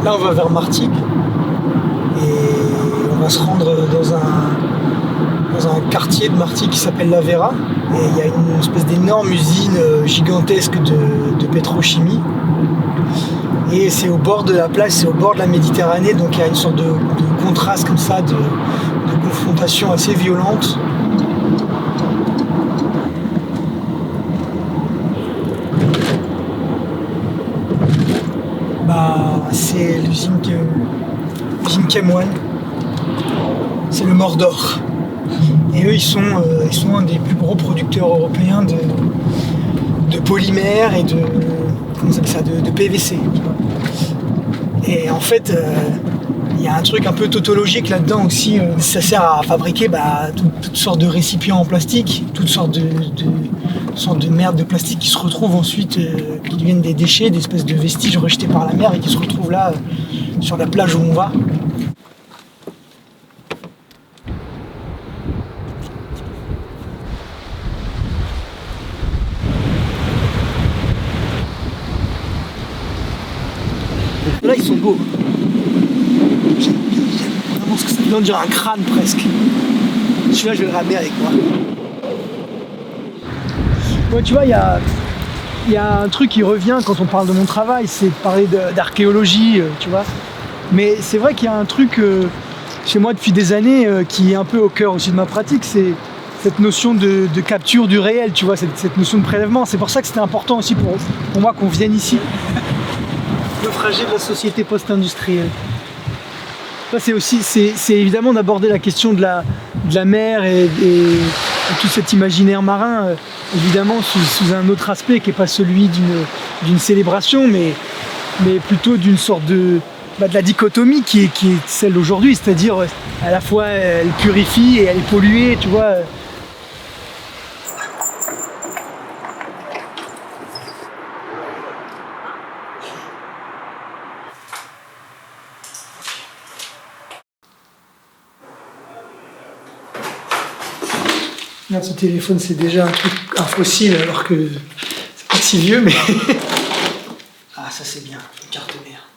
Là, on va vers Martigues et on va se rendre dans un quartier de Martigues qui s'appelle La Vera. Et il y a une espèce d'énorme usine gigantesque de pétrochimie. Et c'est au bord de la plage, c'est au bord de la Méditerranée, donc il y a une sorte de contraste comme ça, de confrontation assez violente. C'est l'usine Chem1, c'est le Mordor. Et eux, ils sont un des plus gros producteurs européens de polymères et de PVC. Et en fait, il y a un truc un peu tautologique là-dedans aussi. Ça sert à fabriquer toutes sortes de récipients en plastique, toutes sortes de merde de plastique qui se retrouvent ensuite, qui deviennent des déchets, des espèces de vestiges rejetés par la mer et qui se retrouvent là, sur la plage où on va. Là, ils sont beaux. J'aime vraiment ce que ça fait. On dirait un crâne presque. Celui-là, je vais le ramener avec moi. Ouais, tu vois, il y a un truc qui revient quand on parle de mon travail, c'est de parler d'archéologie, tu vois. Mais c'est vrai qu'il y a un truc chez moi depuis des années qui est un peu au cœur aussi de ma pratique, c'est cette notion de capture du réel, tu vois, cette notion de prélèvement. C'est pour ça que c'était important aussi pour moi qu'on vienne ici. Naufragé de la société post-industrielle. Là, c'est évidemment d'aborder la question de la mer et tout cet imaginaire marin, évidemment sous un autre aspect qui n'est pas celui d'une célébration, mais plutôt d'une sorte de la dichotomie qui est celle d'aujourd'hui, c'est-à-dire à la fois elle purifie et elle est polluée, tu vois. Regarde, ce téléphone, c'est déjà un fossile, alors que c'est pas si vieux, mais... Ah, ça c'est bien, une carte mère.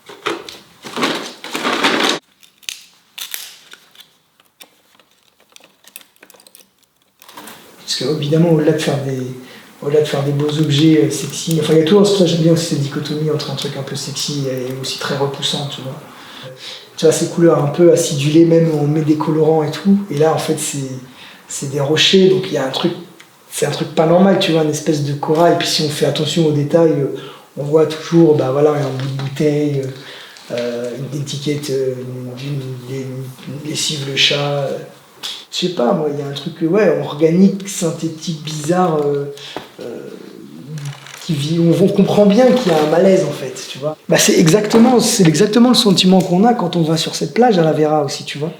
Parce que, évidemment, au-delà de faire des beaux objets sexy, enfin, il y a toujours, ça j'aime bien aussi cette dichotomie entre un truc un peu sexy et aussi très repoussant, tu vois. Tu vois, ces couleurs un peu acidulées, même on met des colorants et tout, et là, en fait, c'est des rochers, donc il y a c'est un truc pas normal, tu vois, une espèce de corail. Puis si on fait attention aux détails, on voit toujours, un bout de bouteille, une étiquette d'une lessive le chat. Je sais pas, moi, il y a un truc, organique, synthétique, bizarre, on comprend bien qu'il y a un malaise en fait, tu vois. C'est exactement le sentiment qu'on a quand on va sur cette plage à la Vera aussi, tu vois.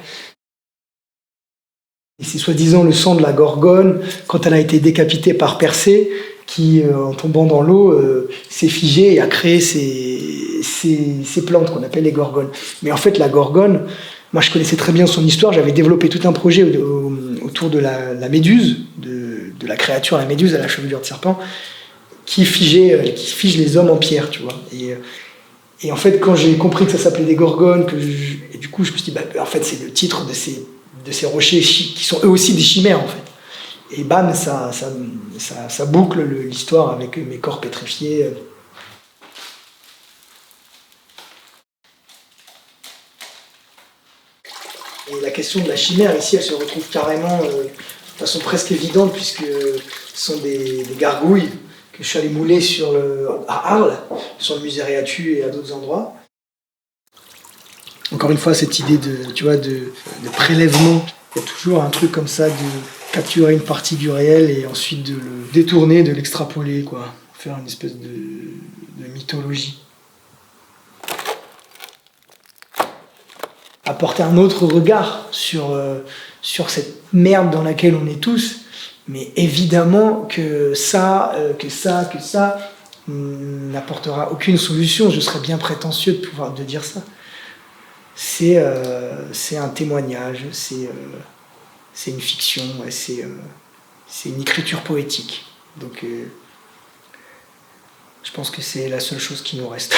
Et c'est soi-disant le sang de la Gorgone, quand elle a été décapitée par Persée, qui, en tombant dans l'eau, s'est figée et a créé ces plantes qu'on appelle les Gorgones. Mais en fait, la Gorgone, moi je connaissais très bien son histoire, j'avais développé tout un projet autour de la méduse, de la créature, la méduse à la chevelure de serpent, qui fige les hommes en pierre, tu vois. Et en fait, quand j'ai compris que ça s'appelait des Gorgones, et du coup je me suis dit, en fait c'est le titre de ces rochers qui sont eux aussi des chimères en fait. Et bam, ça boucle l'histoire avec mes corps pétrifiés. Et la question de la chimère ici, elle se retrouve carrément de façon presque évidente, puisque ce sont des gargouilles que je suis allé mouler à Arles, sur le musée Réatu et à d'autres endroits. Encore une fois, cette idée de prélèvement, il y a toujours un truc comme ça de capturer une partie du réel et ensuite de le détourner, de l'extrapoler, quoi. Faire une espèce de mythologie. Apporter un autre regard sur cette merde dans laquelle on est tous, mais évidemment que ça n'apportera aucune solution. Je serais bien prétentieux de dire ça. C'est un témoignage, c'est une fiction, c'est une écriture poétique. Donc je pense que c'est la seule chose qui nous reste.